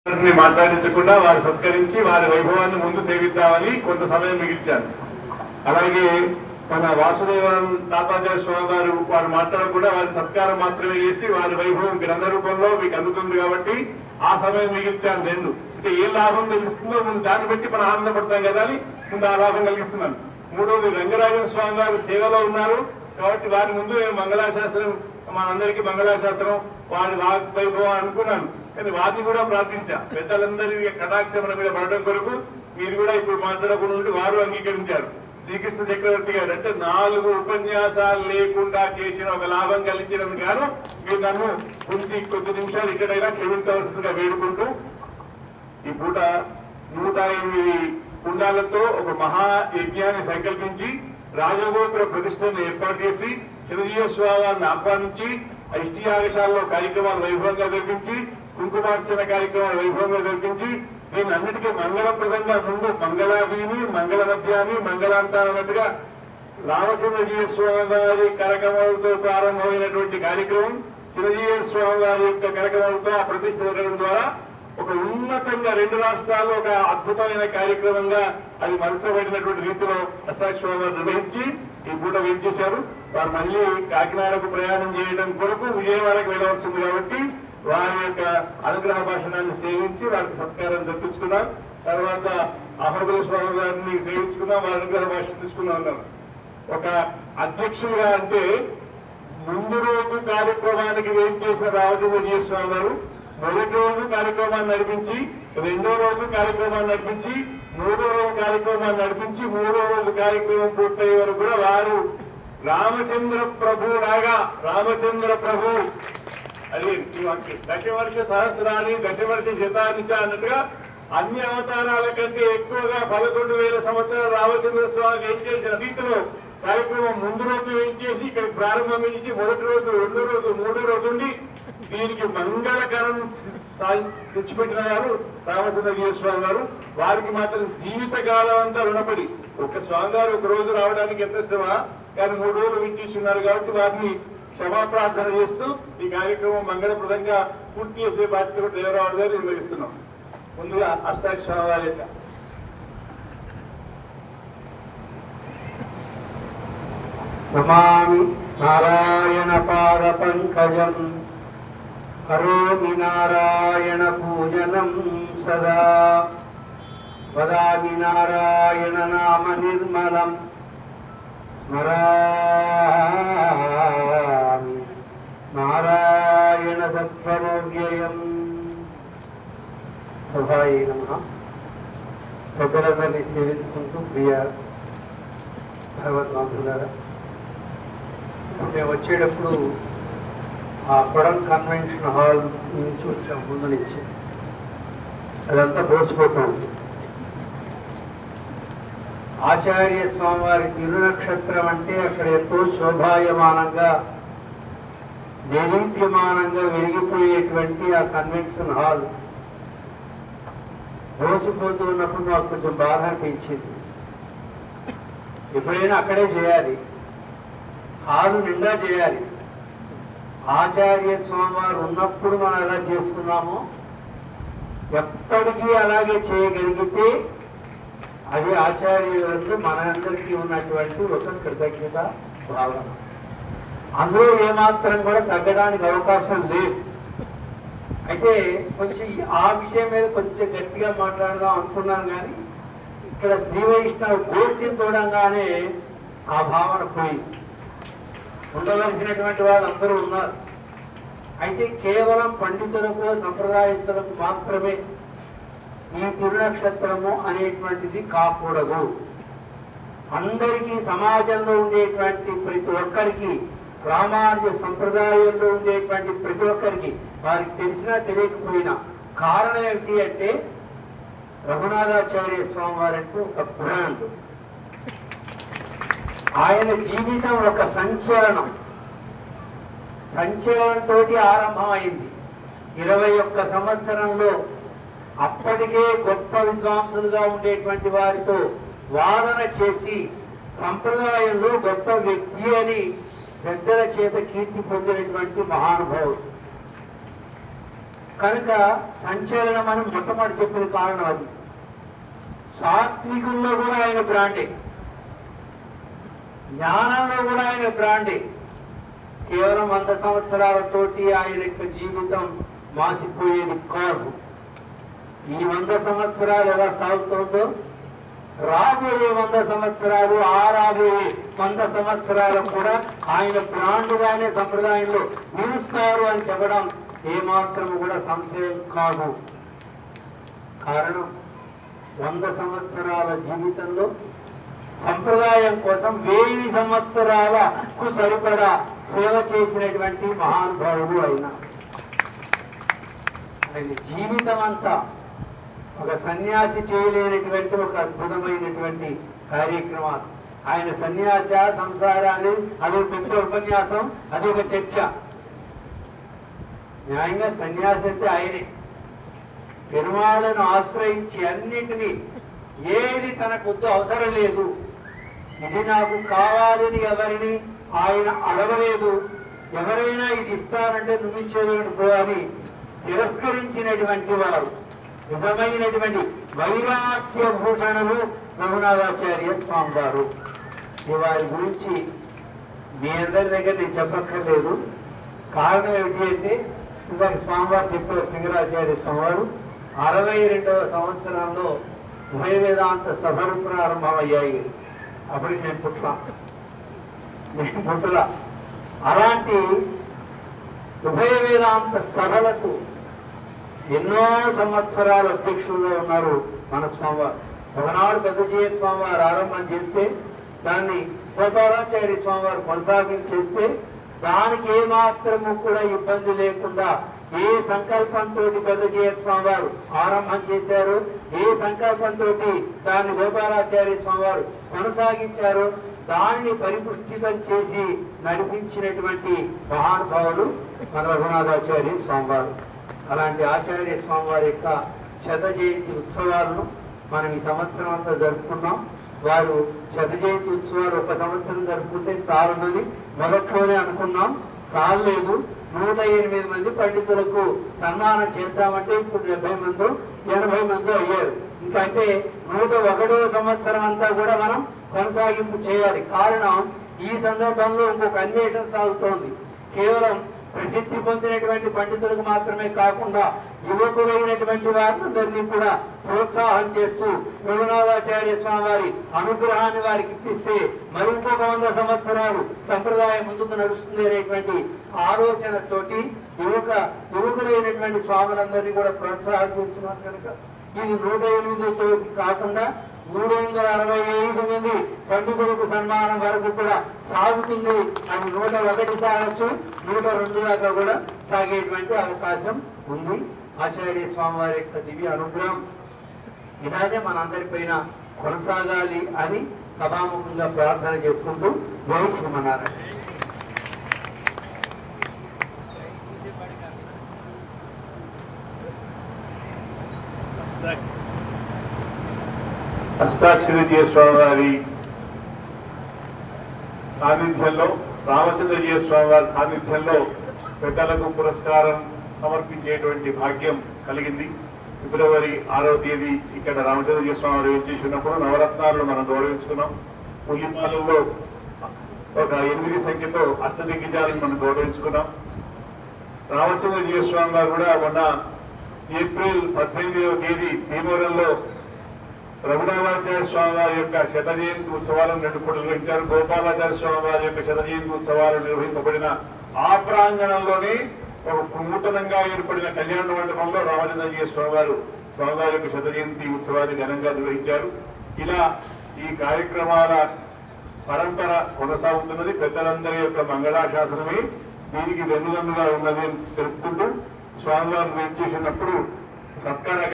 మాట్లాడించకుండా వారు సత్కరించి వారి వైభవాన్ని ముందు సేవిద్దామని కొంత సమయం మిగిల్చారు. అలాగే మన వాసుదేవన్ తాతాచార్య స్వామి వారు మాట్లాడకుండా వారి సత్కారం మాత్రమే చేసి వారి వైభవం గ్రంథ రూపంలో మీకు అందుతుంది కాబట్టి ఆ సమయం మిగిల్చాను. రెండు అంటే ఏ లాభం కలిగిస్తుందో ముందు దాన్ని బట్టి మనం ఆనందపడతాం కదా అని ముందు ఆ లాభం కలిగిస్తున్నాను. మూడవది రంగరాజన్ స్వామి వారు సేవలో ఉన్నారు కాబట్టి వారి ముందు నేను మంగళాశాస్త్రం మనందరికీ మంగళాశాస్త్రం వారి వైభవం అనుకున్నాను. కానీ వారిని కూడా ప్రార్థించా పెద్దలందరి కటాక్షముల మీద పడడం కొరకు మీరు కూడా ఇప్పుడు మాట్లాడకుండా ఉండి వారు అంగీకరించారు. శ్రీకృష్ణ చక్రవర్తి గారు అంటే 4 ఉపన్యాసాలు లేకుండా చేసిన ఒక లాభం కలిగించినందుకు గాను మీరు నన్ను కొద్ది నిమిషాలు ఇక్కడైనా క్షమించవలసిందిగా వేడుకుంటూ ఈ పూట 108 కుండాలతో ఒక మహాయజ్ఞాన్ని సంకల్పించి రాజగోపుర ప్రతిష్టను ఏర్పాటు చేసి చిరంజీవి స్వామిని ఆహ్వానించి ఇష్టియాగశాలలో కార్యక్రమాలు వైభవంగా జరిపించి కుంకుమార్చన కార్యక్రమాలు వైభవంగా జరిపించి దీని అన్నిటికీ మంగళప్రదంగా ముందు మంగళాదీని మంగళ మధ్యాన్ని మంగళాంతాలన్నట్టుగా రామచంద్రజీవ స్వామి వారి కరకమలతో ప్రారంభమైనటువంటి కార్యక్రమం చిరంజీవి స్వామి వారి యొక్క కరకమలతో ఆ ప్రతిష్ఠ జరగడం ద్వారా ఒక ఉన్నతంగా 2 రాష్ట్రాల్లో ఒక అద్భుతమైన కార్యక్రమంగా అది మలచబడినటువంటి రీతిలో అష్టాక్ష నిర్వహించి ఈ పూట వేయించేశారు. వారు మళ్ళీ కాకినాడకు ప్రయాణం చేయడం కొరకు విజయవాడకు వెళ్ళవలసింది కాబట్టి వారి యొక్క అనుగ్రహ భాషణాన్ని సేవించి వారికి సత్కారం జరిపించుకున్నాం. తర్వాత అహోబల స్వామి గారిని సేవించుకున్నాం, వారి అనుగ్రహ భాష తీసుకున్నా ఉన్నారు. ఒక అధ్యక్షులుగా అంటే ముందు రోజు కార్యక్రమానికి వేయించేసిన రామచంద్రజీవ స్వామి గారు మొదటి రోజు కార్యక్రమాన్ని నడిపించి, 2వ రోజు కార్యక్రమాన్ని నడిపించి, 3వ రోజు కార్యక్రమాన్ని నడిపించి, 3వ రోజు కార్యక్రమం పూర్తయ్యే వరకు కూడా వారు రామచంద్ర ప్రభు లాగా రామచంద్ర ప్రభు అది దశవర్ష సహస్రాన్ని దశవర్ష శతాన్ని అన్నట్టుగా అన్ని అవతారాల కంటే ఎక్కువగా 11,000 సంవత్సరాలు రామచంద్ర స్వామి ఏం చేసిన రీతిలో కార్యక్రమం ముందు రోజు ఏం చేసి ఇక్కడ ప్రారంభం చేసి మొదటి రోజు 2వ రోజు 3వ రోజు ఉండి దీనికి మంగళకరం తెచ్చిపెట్టిన వారు రామచంద్రజీవ స్వామి గారు. వారికి మాత్రం జీవితకాలం అంతా రుణపడి ఒక స్వామి గారు ఒక రోజు రావడానికి ఎంత శ్రమ కానీ 3 రోజులు విచ్చేస్తున్నారు కాబట్టి వారిని క్షమాప్రార్థన చేస్తూ ఈ కార్యక్రమం మంగళప్రదంగా పూర్తి చేసే బాధ్యత దేవరావు గారు నిర్వహిస్తున్నాం. ముందుగా అష్టాక్ష స్వామి వారి యొక్క నమామి నారాయణ పాద పంకజం కరోమి నారాయణ పూజనం సదా వదామి నారాయణ నామ నిర్మలం స్మరామి నారాయణ తత్వమవ్యయం. సభాయ నమః. పెద్దలందరినీ సేవించుకుంటూ ప్రియ భగవద్బంధులారా, మేము వచ్చేటప్పుడు ఆ కొడం కన్వెన్షన్ హాల్ నుంచి వచ్చాం. ముందు నుంచి అదంతా పోసిపోతుంది. ఆచార్య స్వామివారి తిరునక్షత్రం అంటే అక్కడ ఎంతో శోభాయమానంగా దేదీప్యమానంగా వెలిగిపోయేటువంటి ఆ కన్వెన్షన్ హాల్ పోసిపోతూ ఉన్నప్పుడు మాకు కొంచెం బాధ అనిపించింది. ఎప్పుడైనా అక్కడే చేయాలి, హాలు నిండా చేయాలి. ఆచార్య స్వామివారు ఉన్నప్పుడు మనం ఎలా చేసుకున్నామో ఎప్పటికీ అలాగే చేయగలిగితే అది ఆచార్యులందు మనందరికీ ఉన్నటువంటి ఒక కృతజ్ఞత భావన. అందులో ఏమాత్రం కూడా తగ్గడానికి అవకాశం లేదు. అయితే కొంచెం ఆ విషయం మీద కొంచెం గట్టిగా మాట్లాడదాం అనుకున్నాను, కానీ ఇక్కడ శ్రీ వైష్ణవ గోష్ఠిని చూడంగానే ఆ భావన పోయింది. ఉండవలసినటువంటి వాళ్ళు అందరూ ఉన్నారు. అయితే కేవలం పండితులకు సంప్రదాయస్తులకు మాత్రమే ఈ తిరునక్షత్రము అనేటువంటిది కాకూడదు. అందరికీ సమాజంలో ఉండేటువంటి ప్రతి ఒక్కరికి, రామానుజ సంప్రదాయంలో ఉండేటువంటి ప్రతి ఒక్కరికి, వారికి తెలిసినా తెలియకపోయినా కారణం ఏమిటి అంటే రఘునాథాచార్య స్వామి వారంటే ఒక బ్రాండ్. ఆయన జీవితం ఒక సంచలనంతో ఆరంభమైంది. 21 సంవత్సరంలో అప్పటికే గొప్ప విద్వాంసులుగా ఉండేటువంటి వారితో వాదన చేసి సంప్రదాయంలో గొప్ప వ్యక్తి అని పెద్దల చేత కీర్తి పొందినటువంటి మహానుభావుడు. కనుక సంచలనం అని మొట్టమొదటి చెప్పిన కారణం అది. సాత్వికుల్లో కూడా ఆయన బ్రాండే, జ్ఞానంలో కూడా ఆయన బ్రాండే. కేవలం 100 సంవత్సరాలతోటి ఆయన యొక్క జీవితం మాసిపోయేది కాదు. ఈ 100 సంవత్సరాలు ఎలా సాగుతుందో రాబోయే 100 సంవత్సరాలు, ఆ రాబోయే 100 సంవత్సరాలు కూడా ఆయన బ్రాండ్గానే సంప్రదాయంలో నిలుస్తారు అని చెప్పడం ఏమాత్రం కూడా సంశయం కాదు. కారణం 100 సంవత్సరాల జీవితంలో సంప్రదాయం కోసం 1000 సంవత్సరాలకు సరిపడా సేవ చేసినటువంటి మహానుభావుడు ఆయన. ఆయన జీవితం అంతా ఒక సన్యాసి చేయలేనటువంటి ఒక అద్భుతమైనటువంటి కార్యక్రమాలు. ఆయన సన్యాస సంసారాలు అదొక పెద్ద ఉపన్యాసం, అదొక చర్చ. న్యాయంగా సన్యాసి అంటే ఆయనే పెరుమాళను ఆశ్రయించి అన్నిటినీ ఏది తనకొద్దు అవసరం లేదు, ఇది నాకు కావాలని ఎవరిని ఆయన అడగలేదు. ఎవరైనా ఇది ఇస్తానంటే నువ్వు ఇచ్చేటువంటి అని తిరస్కరించినటువంటి వారు నిజమైనటువంటి వైరాగ్య భూషణులు రఘునాథాచార్య స్వామి వారు. వారి గురించి మీ అందరి దగ్గర నేను చెప్పక్కర్లేదు. కారణం ఏమిటి అంటే ఇందాక స్వామివారు చెప్పారు, సింగరాచార్య స్వామివారు 62వ సంవత్సరంలో ఉభయ వేదాంత సభలు ప్రారంభమయ్యాయి. అప్పటికి నేను పుట్టలా. అలాంటి ఉభయ వేదాంత సభలకు ఎన్నో సంవత్సరాలు అధ్యక్షులుగా ఉన్నారు మన స్వామివారు. ఒకనాడు పెద్దజీయ స్వామివారు ఆరంభం చేస్తే దాన్ని గోపాలాచార్య స్వామివారు కొనసాగించేస్తే దానికి ఏమాత్రము కూడా ఇబ్బంది లేకుండా ఏ సంకల్పంతో పెద్దజీయ స్వామివారు ఆరంభం చేశారు, ఏ సంకల్పంతో దాన్ని గోపాలాచార్య స్వామివారు కొనసాగించారు, దానిని పరిపుష్టితం చేసి నడిపించినటువంటి మహానుభావులు మన రఘునాథాచార్య స్వామివారు. అలాంటి ఆచార్య స్వామివారి యొక్క 100 జయంతి ఉత్సవాలను మనం ఈ సంవత్సరం అంతా జరుపుకున్నాం. వారు 100 జయంతి ఉత్సవాలు ఒక సంవత్సరం జరుపుకుంటే చాలునని మొదట్లోనే అనుకున్నాం. చాలలేదు, 108 మంది పండితులకు సన్మానం చేద్దామంటే ఇప్పుడు 70 మందో 80 మందో అయ్యారు. ఇంకంటే 101వ సంవత్సరం అంతా కూడా మనం కొనసాగింపు చేయాలి. కారణం ఈ సందర్భంలో ఇంకొక అన్వేషణ సాగుతోంది. కేవలం ప్రసిద్ధి పొందినటువంటి పండితులకు మాత్రమే కాకుండా యువకులైనటువంటి వారందరినీ కూడా ప్రోత్సాహం చేస్తూ రఘునాథాచార్య స్వామి వారి అనుగ్రహాన్ని వారికి ఇప్పిస్తే మరింకొక 100 సంవత్సరాలు సంప్రదాయం ముందుకు నడుస్తుంది అనేటువంటి ఆలోచనతోటి యువకులైనటువంటి స్వాములందరినీ కూడా ప్రోత్సాహం చేస్తున్నారు. కనుక ఇది 108తో కాకుండా 365 మంది పండితులకు సన్మానం వరకు కూడా సాగుతుంది. అది 101 సాగచ్చు, 102 దాకా కూడా సాగేటువంటి అవకాశం ఉంది. ఆచార్య స్వామి వారి యొక్క దివ్య అనుగ్రహం ఇలాగే మనందరిపైన కొనసాగాలి అని సభాముఖంగా ప్రార్థన చేసుకుంటూ జై శ్రీమన్నారాయణ. అష్టాక్షరీజీయ స్వామి వారి సాన్నిధ్యంలో, రామచంద్రజీయ స్వామి వారి సాన్నిధ్యంలో పెద్దలకు పురస్కారం సమర్పించేటువంటి భాగ్యం కలిగింది. ఫిబ్రవరి 6వ తేదీ ఇక్కడ రామచంద్రజీయ స్వామి వారు చేసి ఉన్నప్పుడు నవరత్నాలను మనం గౌరవించుకున్నాం. పులిపాలలో ఒక 8 సంఖ్యతో అష్టదిగ్గజాలను మనం గౌరవించుకున్నాం. రామచంద్రజీయ స్వామి వారు కూడా మొన్న ఏప్రిల్ 18వ తేదీ భీమవరంలో రఘునాథాచార్య స్వామి వారి యొక్క 100 జయంతి ఉత్సవాలను 2 పూటలు నిర్వహించారు. గోపాలాచార్య స్వామి వారి యొక్క 100 జయంతి ఉత్సవాలు నిర్వహింపబడిన ఆ ప్రాంగణంలోనే ఒక నూతనంగా ఏర్పడిన కళ్యాణ మండపంలో రామచంద్రజీయ స్వామి వారి యొక్క 100 జయంతి ఉత్సవాన్ని ఘనంగా నిర్వహించారు. ఇలా ఈ కార్యక్రమాల పరంపర కొనసాగుతున్నది. పెద్దలందరి యొక్క మంగళాశాసనమే దీనికి వెన్నుదన్నుగా ఉన్నది అని తెలుపుకుంటూ స్వామివారు చేసినప్పుడు సత్కార